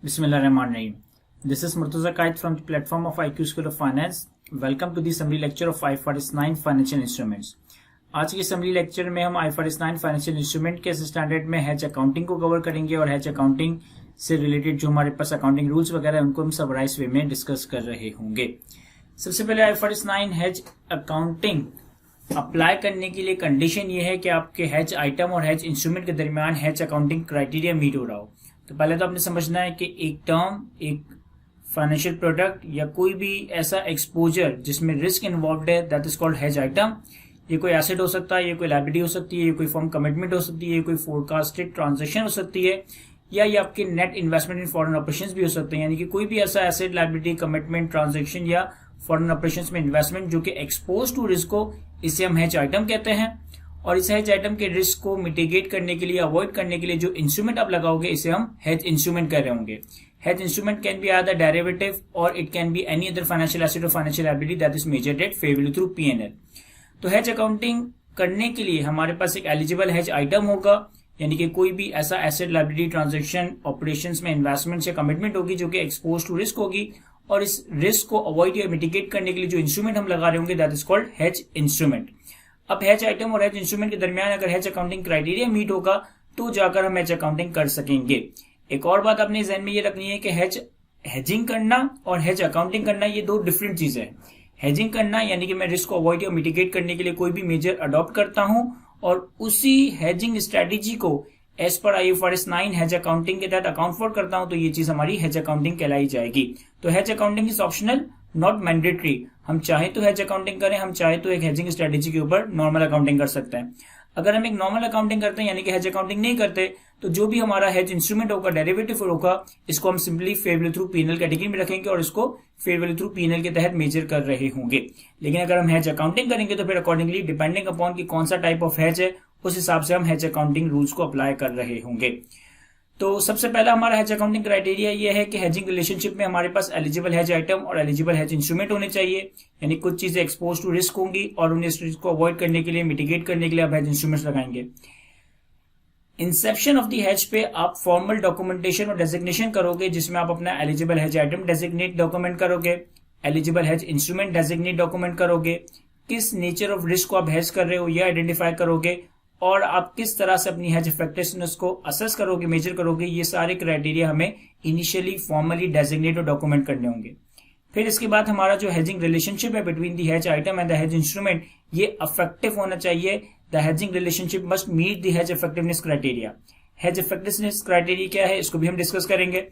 Bismillahirrahmanirrahim. This is Murtaza Kait from the platform of IQ School of Finance. Welcome to the summary lecture of IFRS 9 Financial Instruments. आज के summary lecture में हम IFRS 9 Financial Instrument के standard में hedge accounting को cover करेंगे और hedge accounting से रिलेटेड जो हमारे पास accounting rules वगैरह है उनको हम समराइज वे में डिस्कस कर रहे होंगे. सबसे पहले IFRS 9 hedge accounting अप्लाई करने के लिए कंडीशन ये है कि आपके hedge आइटम और hedge इंस्ट्रूमेंट के दरमियान hedge accounting क्राइटेरिया मीट हो रहा हो. तो पहले तो आपने समझना है कि एक टर्म, एक फाइनेंशियल प्रोडक्ट या कोई भी ऐसा एक्सपोजर जिसमें रिस्क इन्वॉल्व है that is called hedge item. ये कोई एसेट हो सकता है, ये कोई लायबिलिटी हो सकती है, ये कोई फॉर्म कमिटमेंट हो सकती है, ये कोई फोरकास्टेड ट्रांजैक्शन हो सकती है, या ये आपके net investment in foreign operations भी हो सकते हैं. यानी कि कोई भी ऐसा एसेट, लायबिलिटी, कमिटमेंट, ट्रांजैक्शन या फॉरेन ऑपरेशंस में इन्वेस्टमेंट जो कि एक्सपोज टू रिस्क हो, इसे हम हेज आइटम कहते हैं. और इस हेज आइटम के रिस्क को मिटिगेट करने के लिए, अवॉइड करने के लिए जो इंस्ट्रूमेंट आप लगाओगे इसे हम हेज इंस्ट्रूमेंट कह रहे होंगे. Hedge instrument can be either derivative or it can be any other financial asset or financial liability that is measured at fair value through P&L. तो हेज अकाउंटिंग करने के लिए हमारे पास एक एलिजिबल हेज आइटम होगा, यानी कि कोई भी ऐसा एसेट, लायबिलिटी, ट्रांजेक्शन, ऑपरेशंस में इन्वेस्टमेंट या कमिटमेंट होगी जो कि एक्सपोज टू रिस्क होगी, और इस रिस्क को अवॉइड या मिटिगेट करने के लिए जो इंस्ट्रूमेंट हम लगा रहे होंगे that is called hedge instrument. अब हेज आइटम और हेज इंस्ट्रूमेंट के दरमियान अगर हेज अकाउंटिंग क्राइटेरिया मीट होगा तो जाकर हम हेज अकाउंटिंग कर सकेंगे. एक और बात आपने ज़हन में ये रखनी है कि हेजिंग करना और हेज अकाउंटिंग करना ये दो डिफरेंट चीजें हैं. हेजिंग करना यानी कि मैं रिस्क को अवॉइड या मिटिगेट करने के लिए कोई भी मेजर अडॉप्ट करता हूं और उसी हेजिंग स्ट्रेटेजी को एज पर IFRS 9 हेज अकाउंटिंग के तहत अकाउंट फॉर करता हूं, तो ये चीज हमारी हेज अकाउंटिंग कहलाई जाएगी. तो hedge accounting is optional, not mandatory. हम चाहे तो हेज अकाउंटिंग करें, हम चाहे तो एक हेजिंग स्ट्रेटेजी के ऊपर नॉर्मल अकाउंटिंग कर सकते हैं. अगर हम एक नॉर्मल अकाउंटिंग करते हैं यानी कि हेज अकाउंटिंग नहीं करते, तो जो भी हमारा हेज इंस्ट्रूमेंट होगा, डेरिवेटिव होगा, इसको हम simply fair value through P&L category में रखेंगे और इसको फेयर वैल्यू थ्रू P&L के तहत मेजर कर रहे होंगे. लेकिन अगर हम हेज अकाउंटिंग करेंगे तो फिर अकॉर्डिंगली डिपेंडिंग अपॉन कि कौन सा टाइप ऑफ हेज है उस हिसाब से हम हेज अकाउंटिंग रूल्स को अप्लाई कर रहे होंगे. तो सबसे पहला हमारा हेज अकाउंटिंग क्राइटेरिया ये है कि हेजिंग रिलेशनशिप में हमारे पास एलिजिबल हेज आइटम और एलिजिबल हेज इंस्ट्रूमेंट होने चाहिए. यानी कुछ चीजें एक्सपोज टू रिस्क होंगी और उन्हें इस रिस्क को अवॉइड करने के लिए, मिटिगेट करने के लिए आप हेज इंस्ट्रूमेंट्स लगाएंगे. इंसेप्शन ऑफ द हेज पे आप फॉर्मल डॉक्यूमेंटेशन और डेजिग्नेशन करोगे जिसमें आप अपना eligible hedge item designate document करोगे, eligible hedge instrument designate document करोगे, किस नेचर ऑफ रिस्क को आप हेज कर रहे हो यह आइडेंटिफाई करोगे, और आप किस तरह से अपनी हेज इफेक्टिवनेस को असेस करोगे, मेजर करोगे. ये सारे क्राइटेरिया हमें इनिशियली फॉर्मली डेजिग्नेट और डॉक्यूमेंट करने होंगे. फिर इसके बाद हमारा जो हेजिंग रिलेशनशिप है between the hedge item and the hedge instrument, ये अफेक्टिव होना चाहिए. The hedging relationship must meet the hedge effectiveness criteria. Hedge effectiveness criteria क्या है इसको भी हम डिस्कस करेंगे.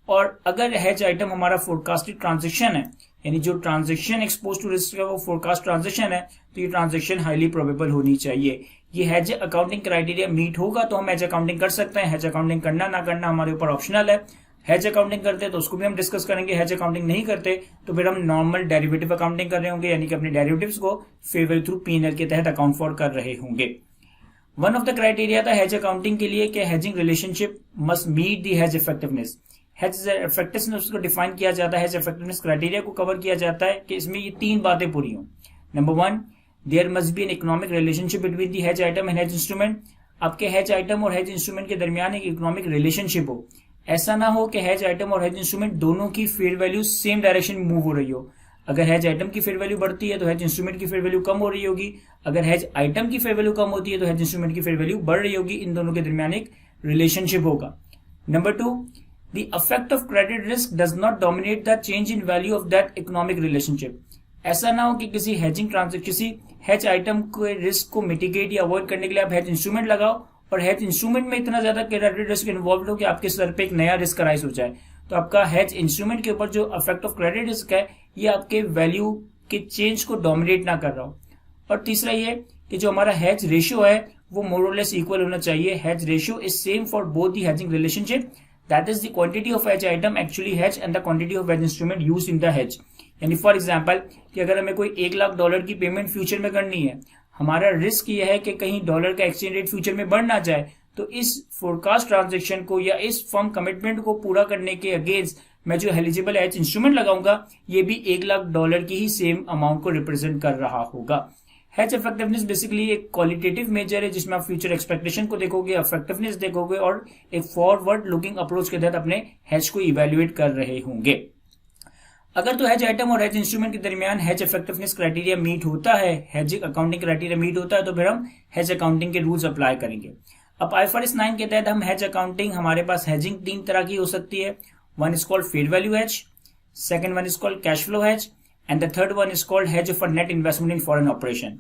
और अगर हेज आइटम हमारा फोरकास्टेड ट्रांजेक्शन है, यानी जो ट्रांजेक्शन एक्सपोज टू रिस्क है वो फोरकास्ट ट्रांजेक्शन है, तो ये ट्रांजेक्शन हाईली प्रोबेबल होनी चाहिए. ये हेज अकाउंटिंग क्राइटेरिया मीट होगा तो हम हेज अकाउंटिंग कर सकते हैं. हेज अकाउंटिंग करना ना करना हमारे ऊपर ऑप्शनल है. हेज अकाउंटिंग करते हैं तो उसको भी हम डिस्कस करेंगे. हेज अकाउंटिंग नहीं करते तो फिर हम नॉर्मल डेरिवेटिव अकाउंटिंग कर रहे होंगे, यानी कि अपने डेरिवेटिव्स को फेयर वैल्यू थ्रू P&L के तहत अकाउंट फॉर कर रहे होंगे. वन ऑफ द क्राइटेरिया था हेज अकाउंटिंग के लिए कि hedging relationship must meet the hedge effectiveness. Hedge effectiveness को डिफाइन किया जाता है, हेज इफेक्टिवनेस क्राइटेरिया को कवर किया जाता है कि इसमें ये तीन बातें पूरी हों. Number one, there must be an economic relationship between the hedge item and hedge instrument. आपके हेज आइटम और हेज इंस्ट्रूमेंट के दरमियान एक इकोनॉमिक रिलेशनशिप हो. ऐसा ना हो कि हेज आइटम और हेज इंस्ट्रूमेंट दोनों की फेयर वैल्यू सेम डायरेक्शन में मूव हो रही हो. अगर हेज आइटम की फेयर वैल्यू बढ़ती है तो हेज इंस्ट्रूमेंट की फेयर वैल्यू कम हो रही होगी. अगर हेज आइटम की फेयर वैल्यू कम होती है तो हेज इंस्ट्रूमेंट की फेयर वैल्यू बढ़ रही होगी. इन दोनों के दरमियान एक रिलेशनशिप होगा. Number two, the effect of credit risk does not dominate the change in value of that economic relationship. ऐसा ना हो कि किसी हेजिंग ट्रांजेक्शन, किसी हेज आइटम के रिस्क को मिटिगेट या अवॉइड करने के लिए आप हेज इंस्ट्रूमेंट लगाओ और हेज इंस्ट्रूमेंट में इतना ज्यादा क्रेडिट रिस्क इन्वॉल्व हो कि आपके सर पे एक नया रिस्क राइज हो जाए. तो आपका हेज इंस्ट्रूमेंट के ऊपर जो इफेक्ट ऑफ क्रेडिट रिस्क है ये आपके वैल्यू के चेंज को डोमिनेट ना कर रहा हो. और तीसरा ये कि जो हमारा हेज रेशियो है वो मोर और लेस इक्वल होना चाहिए. Hedge ratio is same for both the hedging relationship. That is the quantity of hedge item actually hedge and the quantity of hedge instrument used in the hedge. यानी for example कि अगर हमें कोई $1,00,000 की payment future में करनी है, हमारा रिस्क यह है कि कहीं डॉलर का एक्सचेंज रेट फ्यूचर में बढ़ ना जाए, तो इस फोरकास्ट ट्रांजेक्शन को या इस फर्म कमिटमेंट को पूरा करने के अगेंस्ट मैं जो एलिजिबल हेज इंस्ट्रूमेंट लगाऊंगा ये भी $1,00,000 की ही सेम अमाउंट को रिप्रेजेंट कर रहा होगा. हेज इफेक्टिवनेस बेसिकली एक क्वालिटेटिव मेजर है जिसमें आप फ्यूचर एक्सपेक्टेशन को देखोगे, इफेक्टिवनेस देखोगे और एक फॉरवर्ड लुकिंग अप्रोच के तहत अपने हेज को इवेल्युएट कर रहे होंगे। अगर तो हेज आइटम और हेज इंस्ट्रूमेंट के दरमियान हेज इफेक्टिवनेस क्राइटेरिया मीट होता है, हेज अकाउंटिंग क्राइटेरिया मीट होता है, तो फिर हम हेज अकाउंटिंग के रूल्स अप्लाई करेंगे। अब IFRS 9 के तहत हम हेज अकाउंटिंग, हमारे पास हेजिंग 3 तरह की हो सकती है। One is called fair value hedge, second one is called cash flow hedge and the third one is called hedge for net investment in foreign operation.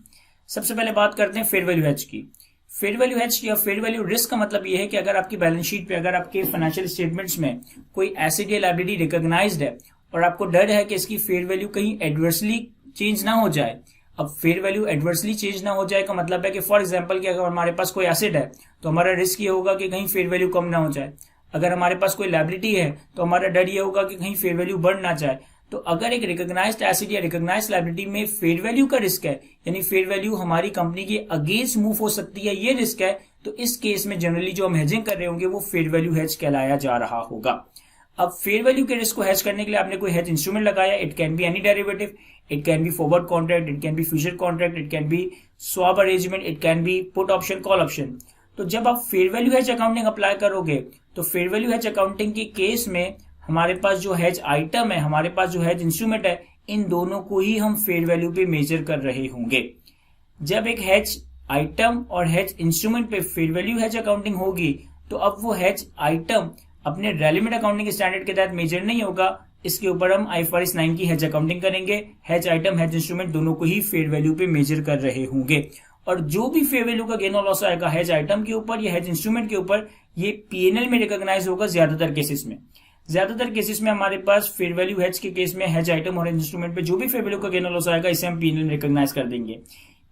सबसे पहले बात करते हैं फेयर वैल्यू हेज की। फेयर वैल्यू हेज या fair value risk का मतलब यह है कि अगर आपकी बैलेंस शीट पे, अगर आपके फाइनेंशियल स्टेटमेंट्स में कोई एसेट या लायबिलिटी रिकॉग्नाइज्ड है और आपको डर है कि इसकी फेयर वैल्यू कहीं एडवर्सली चेंज ना हो जाए। अब फेयर वैल्यू एडवर्सली चेंज ना हो जाए का मतलब है कि फॉर एग्जांपल कि अगर हमारे पास कोई एसेट है तो हमारा रिस्क ये होगा कि कहीं फेयर वैल्यू कम ना हो जाए। अगर हमारे पास कोई लायबिलिटी है तो हमारा डर ये होगा कि कहीं फेयर वैल्यू बढ़ ना जाए। तो अगर एक रिकॉग्नाइज्ड एसेट या रिकॉग्नाइज्ड लायबिलिटी में फेयर वैल्यू का रिस्क है, यानी फेयर वैल्यू हमारी कंपनी के अगेंस्ट मूव हो सकती है, ये रिस्क है, तो इस केस में जनरली जो हम हेजिंग कर रहे होंगे वो फेयर वैल्यू हेज कहलाया जा रहा होगा। अब फेयर वैल्यू के रिस्क को हेज करने के लिए आपने कोई हेज इंस्ट्रूमेंट लगाया, it can be any derivative, it can B forward contract, it can B future contract, it can B swap arrangement, it can B put option, call option. तो जब आप fair value hedge accounting apply करोगे तो fair value hedge accounting के case में हमारे पास जो hedge item है, हमारे पास जो हेज इंस्ट्रूमेंट है, इन दोनों को ही हम फेयर वैल्यू पे मेजर कर रहे होंगे। जब एक हेज आइटम और हेज इंस्ट्रूमेंट पे फेयर वैल्यू हेज अकाउंटिंग होगी तो अब वो हेज आइटम अपने रेलिवेंट अकाउंटिंग स्टैंडर्ड के तहत मेजर नहीं होगा। इसके ऊपर हम IFRS 9 की हेज अकाउंटिंग करेंगे। हेज आइटम, हेज इंस्ट्रूमेंट दोनों को ही फेयर वैल्यू पे मेजर कर रहे होंगे और जो भी फेयर वैल्यू का गेन और लॉस आएगा हेज आइटम के ऊपर या हेज इंस्ट्रूमेंट के ऊपर, ये P&L में रिकॉग्नाइज होगा ज्यादातर केसेस में। ज्यादातर केसेस में हमारे पास फेयर वैल्यू हेज के केस में हेज आइटम और हेज इंस्ट्रूमेंट पे जो भी फेयर वैल्यू का गेन और लॉस आएगा इसे हम P&L में रिकॉग्नाइज कर देंगे।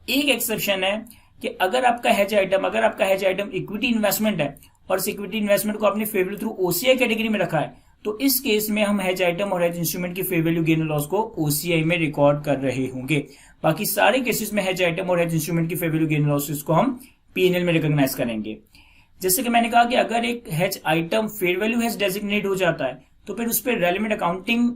एक एक्सेप्शन है कि अगर आपका हेज आइटम इक्विटी इन्वेस्टमेंट है और इस इक्विटी इन्वेस्टमेंट को आपने fair value through OCI category में रखा है, तो इस केस में हम हेज आइटम और हेज इंस्ट्रूमेंट की फेयर वैल्यू गेन और लॉस को OCI में रिकॉर्ड कर रहे होंगे। बाकी सारे केसेस में हेज आइटम और हेज इंस्ट्रूमेंट की फेयर वैल्यू गेन और लॉस को हम P&L में रिकॉग्नाइज करेंगे। जैसे कि मैंने कहा कि अगर एक hedge item fair value hedge designate हो जाता है तो फिर उस पर रेलिवेंट अकाउंटिंग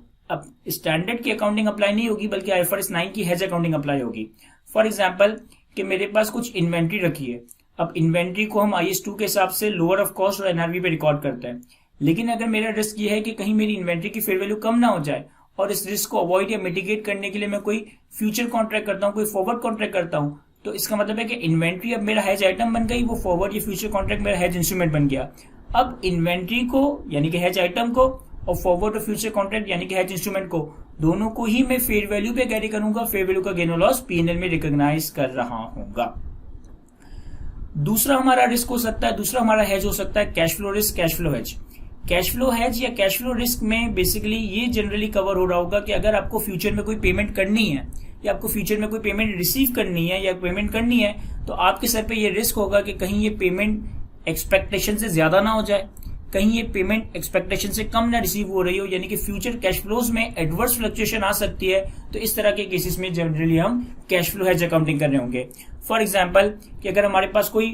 स्टैंडर्ड की अकाउंटिंग अप्लाई नहीं होगी बल्कि IFRS 9 की हेज अकाउंटिंग अप्लाई होगी। फॉर एग्जाम्पल कि मेरे पास कुछ इन्वेंट्री रखी है, अब इन्वेंट्री को हम IS2 के हिसाब से लोअर ऑफ कॉस्ट और NRV पे रिकॉर्ड करते हैं, लेकिन अगर मेरा रिस्क ये है कि कहीं मेरी इन्वेंट्री की फेयर वैल्यू कम ना हो जाए और इस रिस्क को अवॉइड या मिटिगेट करने के लिए मैं कोई फ्यूचर कॉन्ट्रैक्ट करता हूँ, कोई फॉरवर्ड कॉन्ट्रैक्ट करता हूँ, तो इसका मतलब है कि इन्वेंट्री अब मेरा हेज आइटम बन गई, वो फॉरवर्ड या फ्यूचर कॉन्ट्रैक्ट मेरा हेज इंस्ट्रूमेंट बन गया। अब इन्वेंट्री को यानी कि हेज आइटम को और फॉरवर्ड और फ्यूचर कॉन्ट्रैक्ट यानी कि हेज इंस्ट्रूमेंट को, दोनों को ही मैं फेयर वैल्यू पे कैरी करूंगा, फेयर वैल्यू का गेन और लॉस P&L में रिकॉग्नाइज कर रहा हूंगा। दूसरा हमारा रिस्क हो सकता है, दूसरा हमारा हेज हो सकता है cash flow risk, cash flow hedge. Cash flow hedge या कैश फ्लो रिस्क में बेसिकली ये जनरली कवर हो रहा होगा कि अगर आपको फ्यूचर में कोई पेमेंट करनी है या आपको फ्यूचर में कोई पेमेंट रिसीव करनी है या पेमेंट करनी है, तो आपके सर पे ये रिस्क होगा कि कहीं ये पेमेंट एक्सपेक्टेशन से ज्यादा ना हो जाए, कहीं ये पेमेंट एक्सपेक्टेशन से कम ना रिसीव हो रही हो, यानी कि फ्यूचर कैश फ्लोज में एडवर्स फ्लक्चुएशन आ सकती है। तो इस तरह के केसेस में जनरली हम कैश फ्लो हेज अकाउंटिंग कर रहे होंगे। फॉर एग्जांपल कि अगर हमारे पास कोई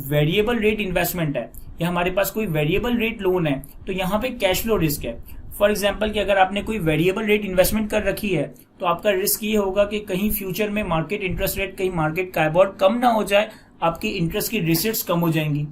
वेरिएबल रेट इन्वेस्टमेंट है या हमारे पास कोई वेरिएबल रेट लोन है, तो यहाँ पे कैश फ्लो रिस्क है। फॉर एग्जाम्पल कि अगर आपने कोई वेरिएबल रेट इन्वेस्टमेंट कर रखी है तो आपका रिस्क ये होगा कि कहीं फ्यूचर में मार्केट इंटरेस्ट रेट, कहीं मार्केट काइबोर कम ना हो जाए, आपकी इंटरेस्ट की रिसिट्स कम हो जाएंगी।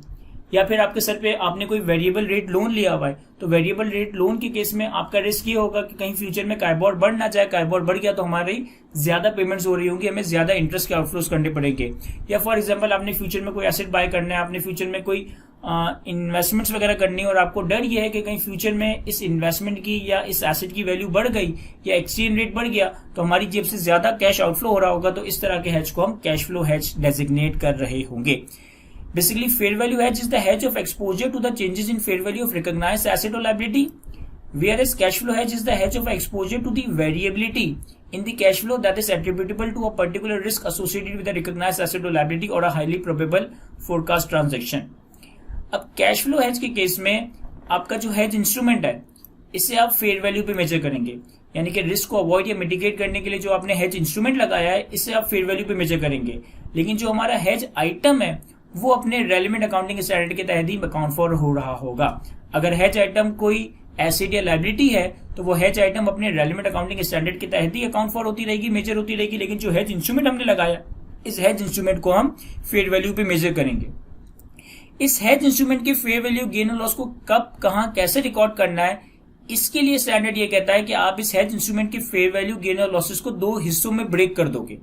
या फिर आपके सर पे आपने कोई वेरिएबल रेट लोन लिया हुआ है, तो वेरिएबल रेट लोन के केस में आपका रिस्क ये होगा कि कहीं फ्यूचर में काइबोर बढ़ ना जाए, काइबोर बढ़ गया तो हमारी ज्यादा पेमेंट्स हो रही होंगी, हमें ज्यादा इंटरेस्ट के आउटफ्लोस करने पड़ेंगे। या फॉर एग्जांपल आपने फ्यूचर में कोई एसेट बाय करना है, आपने फ्यूचर में कोई इन्वेस्टमेंट्स वगैरह करनी है और आपको डर ये है कि कहीं फ्यूचर में इस इन्वेस्टमेंट की या इस एसेट की वैल्यू बढ़ गई या एक्सचेंज रेट बढ़ गया तो हमारी जेब से ज्यादा कैश आउटफ्लो हो रहा होगा, तो इस तरह के हेज को हम कैश फ्लो हेज डेजिग्नेट कर रहे होंगे। Basically, fair value hedge is the hedge of exposure to the changes in fair value of recognized asset or liability, whereas cash flow hedge is the hedge of exposure to the variability in the cash flow that is attributable to a particular risk associated with a recognized asset or liability or a highly probable forecast transaction. अब cash flow hedge के case में आपका जो hedge instrument है इसे आप fair value पे major करेंगे, यानी कि रिस्क को अवॉइड या मिटिगेट करने के लिए जो आपने हेज इंस्ट्रूमेंट लगाया है इसे आप फेयर वैल्यू पे मेजर करेंगे। लेकिन जो हमारा हेज आइटम है वो अपने रेलिवेंट अकाउंटिंग स्टैंडर्ड के तहत ही अकाउंट फॉर हो रहा होगा। अगर हेज आइटम कोई एसेट या लायबिलिटी है तो वो हेज आइटम अपने रेलिवेंट अकाउंटिंग स्टैंडर्ड के तहत ही अकाउंट फॉर होती रहेगी, मेजर होती रहेगी। लेकिन जो हेज इंस्ट्रूमेंट हमने लगाया इस हेज इंस्ट्रूमेंट को हम फेयर वैल्यू पे मेजर करेंगे। इस हेज इंस्ट्रूमेंट के फेयर वैल्यू गेन और लॉस को कब, कहां, कैसे रिकॉर्ड करना है, इसके लिए स्टैंडर्ड ये कहता है कि आप इस हेज इंस्ट्रूमेंट के फेयर वैल्यू गेन और लॉसेस को दो हिस्सों में ब्रेक कर दोगे।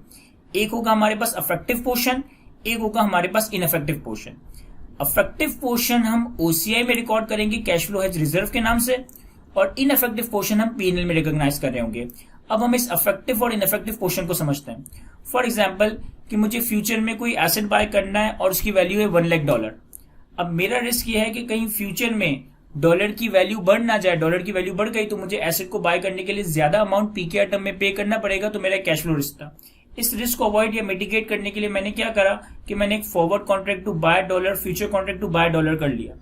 एक होगा हमारे पास अफेक्टिव पोर्शन, एक होगा हमारे पास इनअफेक्टिव पोर्शन। अफेक्टिव पोर्शन हम ओसीआई में रिकॉर्ड करेंगे कैश फ्लो हेज रिजर्व के नाम से, और इनअफेक्टिव पोर्शन हम पीएनएल में रिकॉग्नाइज कर रहे होंगे। अब हम इस अफेक्टिव और इनअफेक्टिव पोर्शन को समझते हैं। फॉर एग्जाम्पल कि मुझे फ्यूचर में कोई एसेट बाय करना है और उसकी वैल्यू है $1 लाख। अब मेरा रिस्क ये है कि कहीं फ्यूचर में डॉलर की वैल्यू बढ़ ना जाए, डॉलर की वैल्यू बढ़ गई तो मुझे एसेट को बाय करने के लिए ज्यादा अमाउंट पीकेआर टर्म में पे करना पड़ेगा, तो मेरा कैश फ्लो रिस्क था। इस रिस्क को अवॉइड या मिटिगेट करने के लिए मैंने क्या करा कि मैंने एक forward contract to buy dollar, future contract to buy dollar कर लिया।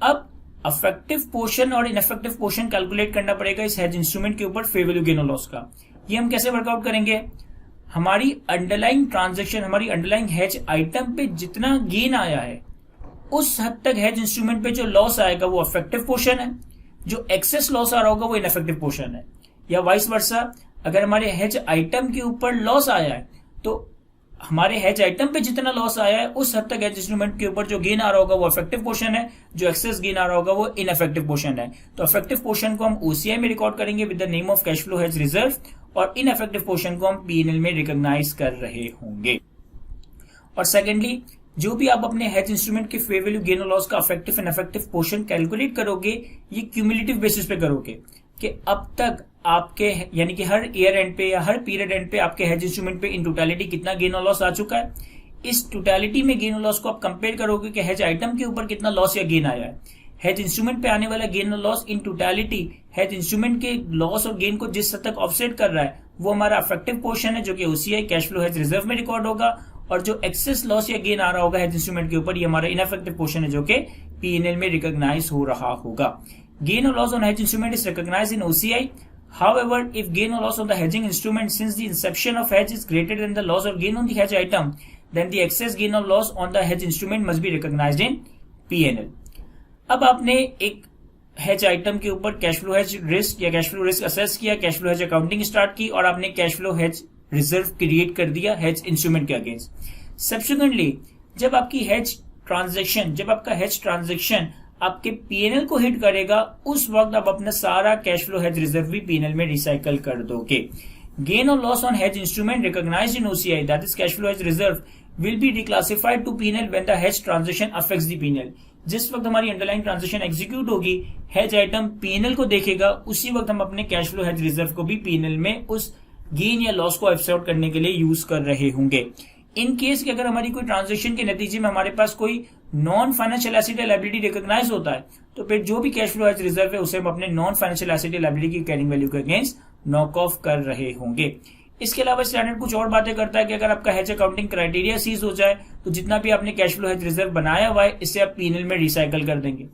अब अफेक्टिव पोर्शन और इनअफेक्टिव पोर्शन कैलकुलेट करना पड़ेगा इस हेज इंस्ट्रूमेंट के ऊपर फेयर वैल्यू गेन और लॉस का। ये हम कैसे वर्कआउट करेंगे? हमारी अंडरलाइंग ट्रांजेक्शन, हमारी अंडरलाइंग हेज आइटम पे जितना गेन आया है उस हद तक हेज इंस्ट्रूमेंट पे जो लॉस आएगा वो अफेक्टिव पोर्शन है, जो एक्सेस लॉस आ रहा होगा वो इनअफेक्टिव पोर्शन है। या वाइस वर्सा, अगर हमारे हेज आइटम के ऊपर लॉस आया है तो हमारे हेज आइटम पे जितना लॉस आया है उस हद तक हेज इंस्ट्रूमेंट के ऊपर जो गेन आ रहा होगा वो अफेक्टिव पोर्शन है, जो एक्सेस गेन आ रहा होगा वो इनअफेक्टिव पोर्शन है। तो अफेक्टिव पोर्शन को हम ओसीआई में रिकॉर्ड करेंगे with the name of cash flow hedge reserve, और इनअफेक्टिव पोर्शन को हम पीएनएल में रिकॉग्नाइज कर रहे होंगे। और सेकेंडली, जो भी आप अपने हेज इंस्ट्रूमेंट के फेयर वैल्यू गेन और लॉस का affective and ineffective portion calculate करोगे, ये क्यूमुलेटिव बेसिस पे करोगे कि अब तक आपके यानी कि हर ईयर एंड पे या हर पीरियड एंड पे आपके हेज इंस्ट्रूमेंट पे इन टोटलिटी कितना गेन और लॉस आ चुका है। इस टोटलिटी में गेन और लॉस को आप कंपेयर करोगे कि हेज आइटम के ऊपर कितना लॉस या गेन आया है। हेज इंस्ट्रूमेंट पे आने वाला गेन और loss in totality hedge instrument के लॉस और गेन को जिस हद तक ऑफसेट कर रहा है वो हमारा अफेक्टिव पोर्शन है, जो कि OCI cash flow hedge reserve में रिकॉर्ड होगा, और जो एक्सेस लॉस या गेन आ रहा होगा हेज इंस्ट्रूमेंट के ऊपर ये हमारा इनअफेक्टिव पोर्शन है, जो कि पीएनएल में रिकॉग्नाइज हो रहा होगा। Gain or loss on hedge instrument is recognized in OCI. However, if gain or loss on the hedging instrument since the inception of hedge is greater than the loss or gain on the hedge item, then the excess gain or loss on the hedge instrument must be recognized in P&L. अब आपने एक hedge item के ऊपर cash flow hedge risk या cash flow risk assess किया, cash flow hedge accounting start की, और आपने cash flow hedge reserve create कर दिया hedge इंस्ट्रूमेंट के अगेंस्ट। सब्सिक्वेंटली जब आपकी hedge ट्रांजेक्शन, जब आपका hedge ट्रांजेक्शन आपके पीएनएल को हिट करेगा, उस वक्त आप अपना सारा कैश फ्लो हेज रिजर्व भी पीएनएल में रिसाइकल कर दोगे। गेन और loss on hedge instrument recognised in OCI, that is cash flow hedge reserve, will be declassified to PNL when the hedge transaction affects the PNL. जिस वक्त हमारी underlying transaction execute होगी, hedge item PNL को देखेगा, उसी वक्त हम अपने कैश फ्लो हेज रिजर्व को भी पीएनएल में उस गेन या लॉस को एब्सॉर्ब करने के लिए यूज कर रहे होंगे। इन केस कि अगर हमारी कोई ट्रांजेक्शन के नतीजे में हमारे पास कोई नॉन फाइनेंशियल एसेट या लायबिलिटी रिकॉग्नाइज होता है, तो फिर जो भी कैश फ्लो हेज रिजर्व है उसे हम अपने नॉन फाइनेंशियल एसेट या लायबिलिटी की कैरिंग वैल्यू के अगेंस्ट नॉक ऑफ कर रहे होंगे। इसके अलावा स्टैंडर्ड कुछ और बातें करता है कि अगर आपका हेज अकाउंटिंग क्राइटेरिया सीज हो जाए तो जितना भी आपने कैश फ्लो हेज रिजर्व बनाया हुआ है इससे आप पीएनएल में रिसाइकल कर देंगे।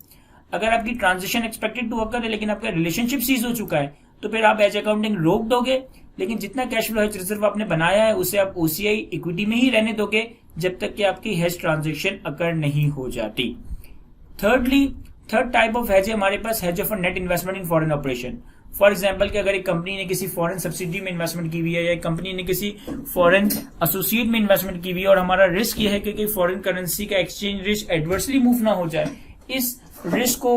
अगर आपकी ट्रांजेक्शन एक्सपेक्टेड टू अकर है लेकिन आपका रिलेशनशिप सीज हो चुका है तो फिर आप हेज अकाउंटिंग रोक दोगे, लेकिन जितना कैश फ्लो हेज रिजर्व आपने बनाया है उसे आप ओसीआई इक्विटी में ही रहने दोगे जब तक कि आपकी हेज ट्रांजेक्शन अकर नहीं हो जाती। थर्ड टाइप ऑफ हेज है हमारे पास hedge of net investment in foreign operation. For example कि अगर एक कंपनी ने किसी फॉरेन सब्सिडी में इन्वेस्टमेंट की हुई है या एक कंपनी ने किसी फॉरेन एसोसिएट में इन्वेस्टमेंट की हुई है और हमारा रिस्क ये है कि फॉरेन करेंसी का एक्सचेंज रिस्क एडवर्सली मूव ना हो जाए, इस रिस्क को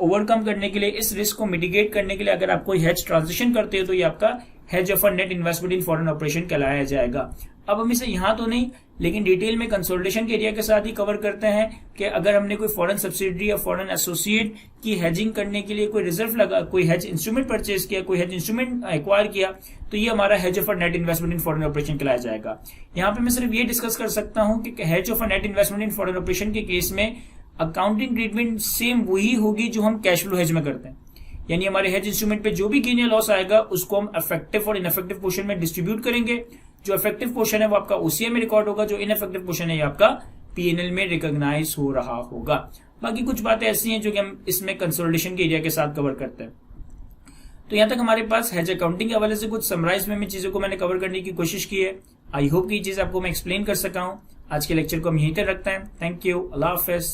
ओवरकम करने के लिए, इस रिस्क को मिटिगेट करने के लिए अगर आप कोई हेज ट्रांजेक्शन करते हो तो ये आपका hedge of net investment in foreign operation कहलाया जाएगा। अब हम इसे यहां तो नहीं लेकिन डिटेल में कंसोलिडेशन के एरिया के साथ ही कवर करते हैं कि अगर हमने कोई फॉरेन सब्सिडी या फॉरेन एसोसिएट की हेजिंग करने के लिए कोई रिजर्व लगा, कोई हेज इंस्ट्रूमेंट परचेज किया, कोई हेज इंस्ट्रूमेंट एक्वायर किया, तो ये हमारा hedge of net investment in foreign operation कहलाया जाएगा। यहाँ पे मैं सिर्फ ये डिस्कस कर सकता हूं कि hedge of net investment in foreign operation के केस में अकाउंटिंग ट्रीटमेंट सेम वही होगी जो हम कैश फ्लो हेज में करते हैं, यानी हमारे हेज इंस्ट्रूमेंट पे जो भी गेन या लॉस आएगा उसको हम इफेक्टिव और इनइफेक्टिव पोर्शन में डिस्ट्रीब्यूट करेंगे। जो इफेक्टिव पोर्शन है वो आपका ओसीआई में रिकॉर्ड होगा, जो इनइफेक्टिव पोर्शन है ये आपका पीएनएल में रिकॉग्नाइज हो रहा होगा। बाकी कुछ बातें ऐसी हैं जो कि हम इसमें कंसोलिडेशन के एरिया के साथ कवर करते हैं। तो यहां तक हमारे पास हेज अकाउंटिंग के हवाले से कुछ समराइज में चीजों को मैंने कवर करने की कोशिश की है। आई होप कि ये चीज आपको मैं एक्सप्लेन कर सका हूं। आज के लेक्चर को हम यहीं तक रखते हैं। Thank you, Allah Hafiz.